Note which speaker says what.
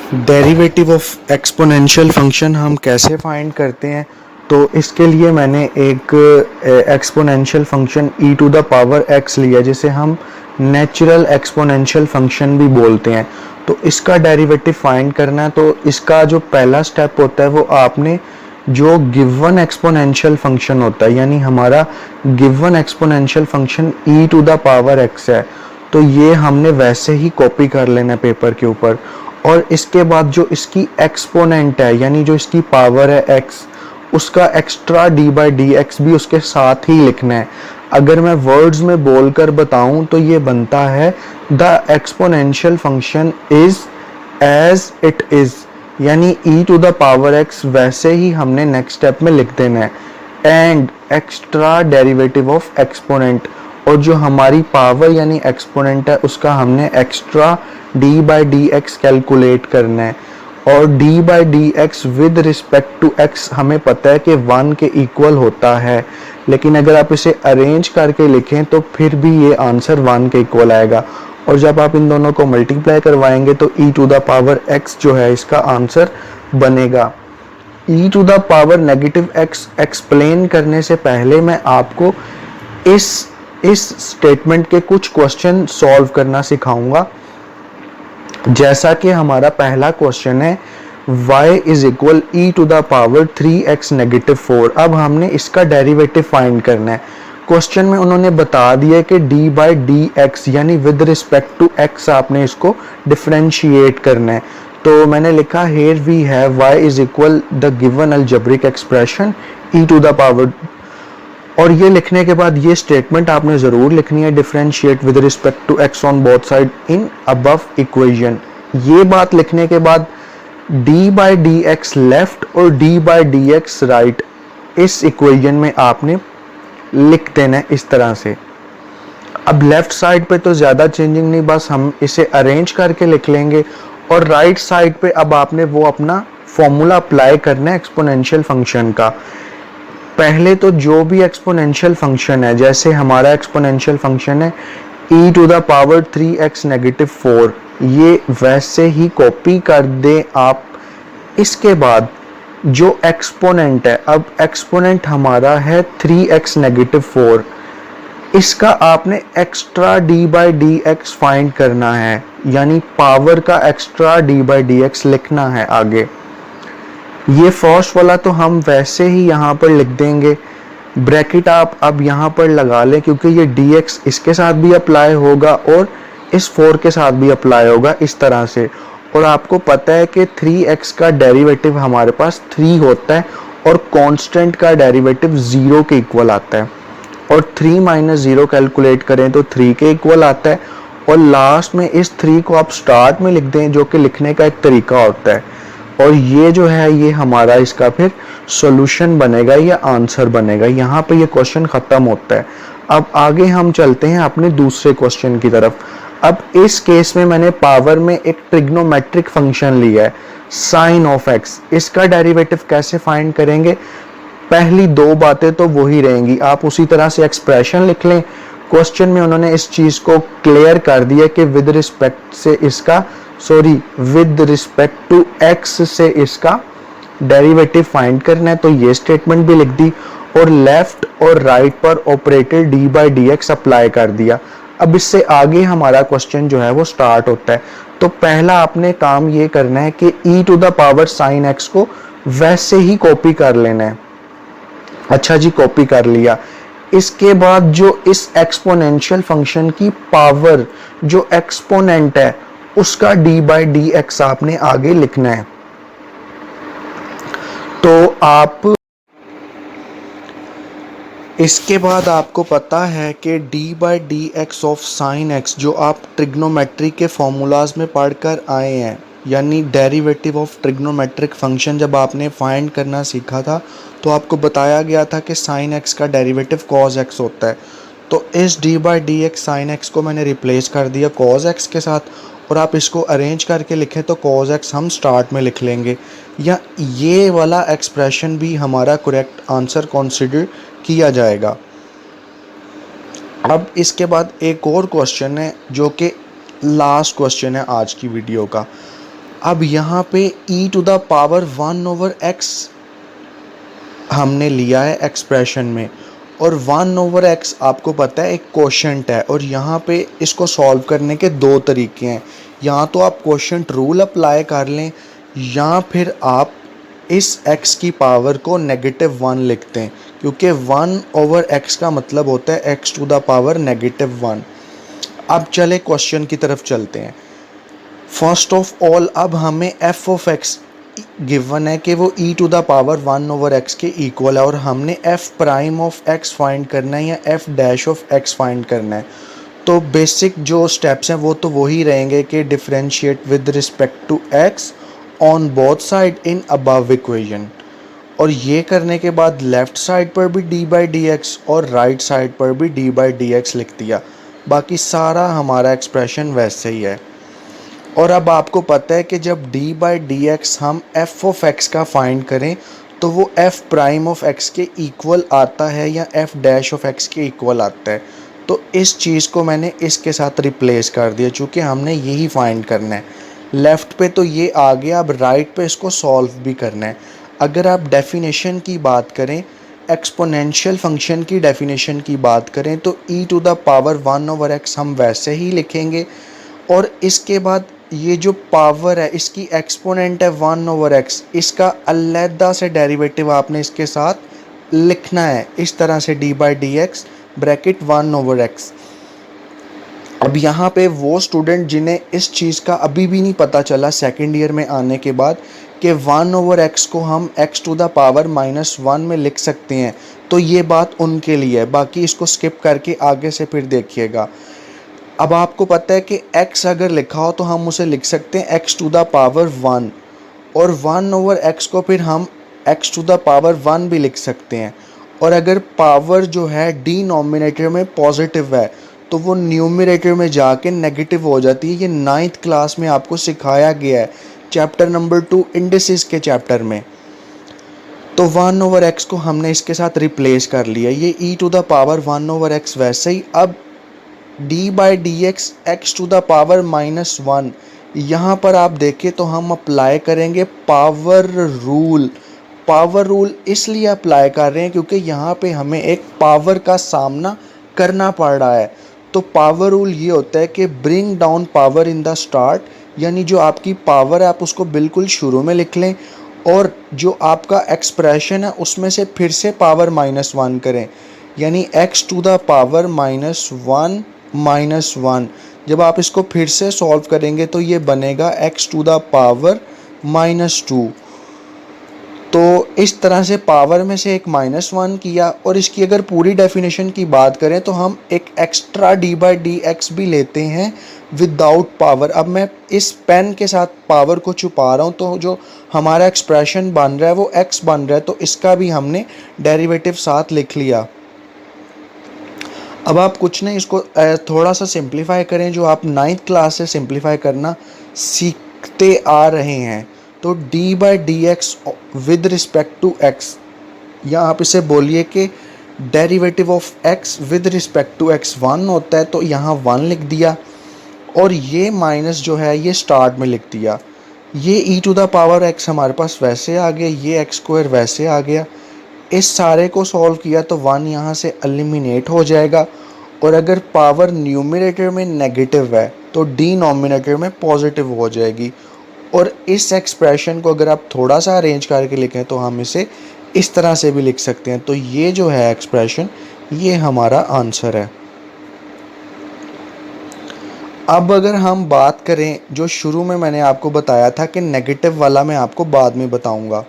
Speaker 1: Derivative of exponential function हम कैसे find करते हैं। तो इसके लिए मैंने एक exponential function e to the power x लिया, जिसे हम नेचुरल एक्सपोनेंशियल फंक्शन भी बोलते हैं। तो इसका डेरिवेटिव फाइंड करना है। तो इसका जो पहला स्टेप होता है वो आपने जो गिवन एक्सपोनेंशियल फंक्शन होता है, यानी हमारा given exponential function e to the power x है, तो ये हमने वैसे ही कॉपी कर लेना है पेपर के ऊपर। और इसके बाद जो इसकी एक्सपोनेंट है, यानी जो इसकी पावर है x, उसका extra d by d x भी उसके साथ ही लिखना है। अगर मैं वर्ड्स में बोलकर बताऊं तो ये बनता है the exponential function is as it is, यानी e to the power x वैसे ही हमने नेक्स्ट स्टेप में लिख देना है। And extra derivative of exponent, और जो हमारी पावर यानी एक्सपोनेंट है उसका हमने extra d by d x calculate करना है। और d by d x with respect to x हमें पता है कि 1 के इक्वल होता है, लेकिन अगर आप इसे अरेंज करके लिखें तो फिर भी ये आंसर 1 के इक्वल आएगा। और जब आप इन दोनों को मल्टीप्लाई करवाएंगे तो e to the power x जो है इसका आंसर बनेगा। e to the power negative x explain करने से पहले मैं आपको इस स्टेटमेंट के कुछ क्वेश्चन सॉल्व करना सिखाऊंगा। जैसा कि हमारा पहला क्वेश्चन है y is equal e to the power 3x negative 4। अब हमने इसका डेरिवेटिव फाइंड करना है। क्वेश्चन में उन्होंने बता दिया कि d बाई डी एक्स यानी विद रिस्पेक्ट टू x आपने इसको डिफरेंशिएट करना है। तो मैंने लिखा here we have y is equal the given algebraic expression e to the power, और ये लिखने के बाद ये स्टेटमेंट आपने ज़रूर लिखनी है, differentiate with respect to x on both side in above equation. ये बात लिखने के बाद d by d x left और d by d x right इस इक्वेशन में आपने लिख देना है इस तरह से। अब लेफ्ट साइड पे तो ज़्यादा चेंजिंग नहीं, बस हम इसे अरेंज करके लिख लेंगे। और राइट साइड पे अब आपने वो अपना फॉर्मूला अप्लाई करना है एक्सपोनेंशियल फंक्शन का। पहले तो जो भी एक्सपोनेंशियल फंक्शन है, जैसे हमारा एक्सपोनेंशियल फंक्शन है e to the power 3x negative 4, ये वैसे ही कॉपी कर दें आप। इसके बाद जो एक्सपोनेंट है, अब एक्सपोनेंट हमारा है 3x नेगेटिव 4, इसका आपने extra d by d x find करना है, यानी पावर का extra d by d x लिखना है आगे। ये फर्स्ट वाला तो हम वैसे ही यहाँ पर लिख देंगे, ब्रैकेट आप अब यहाँ पर लगा लें, क्योंकि ये dx इसके साथ भी अप्लाई होगा और इस 4 के साथ भी अप्लाई होगा इस तरह से। और आपको पता है कि 3x का डेरिवेटिव हमारे पास 3 होता है और कांस्टेंट का डेरिवेटिव 0 के इक्वल आता है। और 3 माइनस 0 कैलकुलेट करें तो 3 के इक्वल आता है। और लास्ट में इस 3 को आप स्टार्ट में लिख दें, जो कि लिखने का एक तरीका होता है। और ये जो है ये हमारा इसका फिर सॉल्यूशन बनेगा या आंसर बनेगा। यहाँ पे ये क्वेश्चन ख़त्म होता है। अब आगे हम चलते हैं अपने दूसरे क्वेश्चन की तरफ। अब इस केस में मैंने पावर में एक ट्रिग्नोमेट्रिक फंक्शन लिया है साइन ऑफ एक्स। इसका डेरिवेटिव कैसे फाइंड करेंगे? पहली दो बातें तो वही रहेंगी, आप उसी तरह से एक्सप्रेशन लिख लें। क्वेश्चन में उन्होंने इस चीज़ को क्लियर कर दिया कि विद रिस्पेक्ट टू एक्स से इसका डेरिवेटिव फाइंड करना है, तो ये स्टेटमेंट भी लिख दी। और लेफ्ट और राइट पर operator d by d x apply कर दिया। अब इससे आगे हमारा क्वेश्चन जो है वो स्टार्ट होता है। तो पहला आपने काम ये करना है कि e to the power sine x को वैसे ही कॉपी कर लेना है। अच्छा जी, कॉपी कर लिया। इसके बाद जो इस एक्सपोनेंशियल फंक्शन की पावर जो एक्सपोनेंट है उसका d बाई डी एक्स आपने आगे लिखना है। तो आप इसके बाद आपको पता है कि d by d x of sine x, जो आप ट्रिग्नोमेट्री के फॉर्मूलाज में पढ़कर आए हैं, यानी डेरिवेटिव ऑफ ट्रिग्नोमेट्रिक फंक्शन जब आपने फाइंड करना सीखा था तो आपको बताया गया था कि साइन एक्स का डेरिवेटिव कॉज एक्स होता है। तो इस d by d x sign x को मैंने रिप्लेस कर दिया कॉज एक्स के साथ, और आप इसको अरेंज करके लिखें तो कॉज एक्स हम स्टार्ट में लिख लेंगे, या ये वाला एक्सप्रेशन भी हमारा करेक्ट आंसर कंसिडर किया जाएगा। अब इसके बाद एक और क्वेश्चन है जो कि लास्ट क्वेश्चन है आज की वीडियो का। अब यहाँ पे e to the power 1/x हमने लिया है एक्सप्रेशन में, और 1/x आपको पता है एक क्वोशंट है, और यहाँ पे इसको सॉल्व करने के दो तरीके हैं। यहाँ तो आप क्वोशंट रूल अप्लाई कर लें, या फिर आप इस x की पावर को -1 लिखते हैं, क्योंकि 1/x का मतलब होता है x टू द पावर -1। अब चले क्वेश्चन की तरफ चलते हैं। फर्स्ट ऑफ ऑल अब हमें f ऑफ x गिवन है कि वो e to the power 1/x के इक्वल है, और हमने f prime of x find करना है या f dash of x find करना है। तो बेसिक जो स्टेप्स हैं वो तो वही रहेंगे कि differentiate with respect to x on both side in above equation, और ये करने के बाद लेफ़्ट साइड पर भी d/dx और राइट साइड पर भी d/dx लिख दिया। बाकी सारा हमारा एक्सप्रेशन वैसे ही है। और अब आपको पता है कि जब d/dx हम f ऑफ x का फाइंड करें तो वो f प्राइम ऑफ x के इक्वल आता है या f डैश ऑफ x के इक्वल आता है। तो इस चीज़ को मैंने इसके साथ रिप्लेस कर दिया, चूँकि हमने यही फाइंड करना है। लेफ़्ट पे तो ये आ गया, अब राइट पे इसको सॉल्व भी करना है। अगर आप डेफिनेशन की बात करें, एक्सपोनेंशियल फंक्शन की डेफिनेशन की बात करें, तो e to the power 1/x हम वैसे ही लिखेंगे, और इसके बाद ये जो पावर है इसकी एक्सपोनेंट है 1/x, इसका अलहदा से डेरिवेटिव आपने इसके साथ लिखना है इस तरह से d/dx ब्रैकेट 1/x। अब यहाँ पे वो स्टूडेंट जिन्हें इस चीज़ का अभी भी नहीं पता चला सेकेंड ईयर में आने के बाद कि 1/x को हम x टू द पावर -1 में लिख सकते हैं, तो ये बात उनके लिए है। बाकी इसको स्किप करके आगे से फिर देखिएगा। अब आपको पता है कि x अगर लिखा हो तो हम उसे लिख सकते हैं x टू द पावर 1, और 1/x को फिर हम x टू द पावर 1 भी लिख सकते हैं। और अगर पावर जो है डिनोमिनेटर में पॉजिटिव है तो वो न्यूमरेटर में जाके नेगेटिव हो जाती है। ये 9th क्लास में आपको सिखाया गया है, चैप्टर नंबर 2 इंडिसेस के चैप्टर में। तो 1/x को हमने इसके साथ रिप्लेस कर लिया, ये e to the power 1/x वैसे ही। अब d/dx x to the power -1, यहाँ पर आप देखें तो हम अप्लाई करेंगे पावर रूल। पावर रूल इसलिए अप्लाई कर रहे हैं क्योंकि यहाँ पे हमें एक पावर का सामना करना पड़ रहा है। तो पावर रूल ये होता है कि bring down power in the start, यानी जो आपकी पावर है आप उसको बिल्कुल शुरू में लिख लें, और जो आपका एक्सप्रेशन है उसमें से फिर से पावर -1 करें, यानी x टू द पावर -1 जब आप इसको फिर से सॉल्व करेंगे तो ये बनेगा x टू द पावर -2। तो इस तरह से पावर में से एक -1 किया, और इसकी अगर पूरी डेफिनेशन की बात करें तो हम एक एक्स्ट्रा d/dx भी लेते हैं विदाउट पावर। अब मैं इस पेन के साथ पावर को छुपा रहा हूँ, तो जो हमारा एक्सप्रेशन बन रहा है वो x बन रहा है, तो इसका भी हमने डेरिवेटिव साथ लिख लिया। अब आप कुछ नहीं, इसको थोड़ा सा सिंप्लीफाई करें, जो आप 9th क्लास से सिंप्लीफाई करना सीखते आ रहे हैं। तो d/dx with respect to x, या आप इसे बोलिए कि derivative of x with respect to x 1 होता है, तो यहाँ 1 लिख दिया, और ये माइनस जो है ये स्टार्ट में लिख दिया। ये e to the power x हमारे पास वैसे आ गया, ये x² वैसे आ गया। इस सारे को सॉल्व किया तो 1 यहाँ से एलिमिनेट हो जाएगा, और अगर पावर न्यूमरेटर में नेगेटिव है तो डिनोमिनेटर में पॉजिटिव हो जाएगी। और इस एक्सप्रेशन को अगर आप थोड़ा सा अरेंज करके लिखें तो हम इसे इस तरह से भी लिख सकते हैं। तो ये जो है एक्सप्रेशन, ये हमारा आंसर है। अब अगर हम बात करें, जो शुरू में मैंने आपको बताया था कि नेगेटिव वाला मैं आपको बाद में बताऊंगा,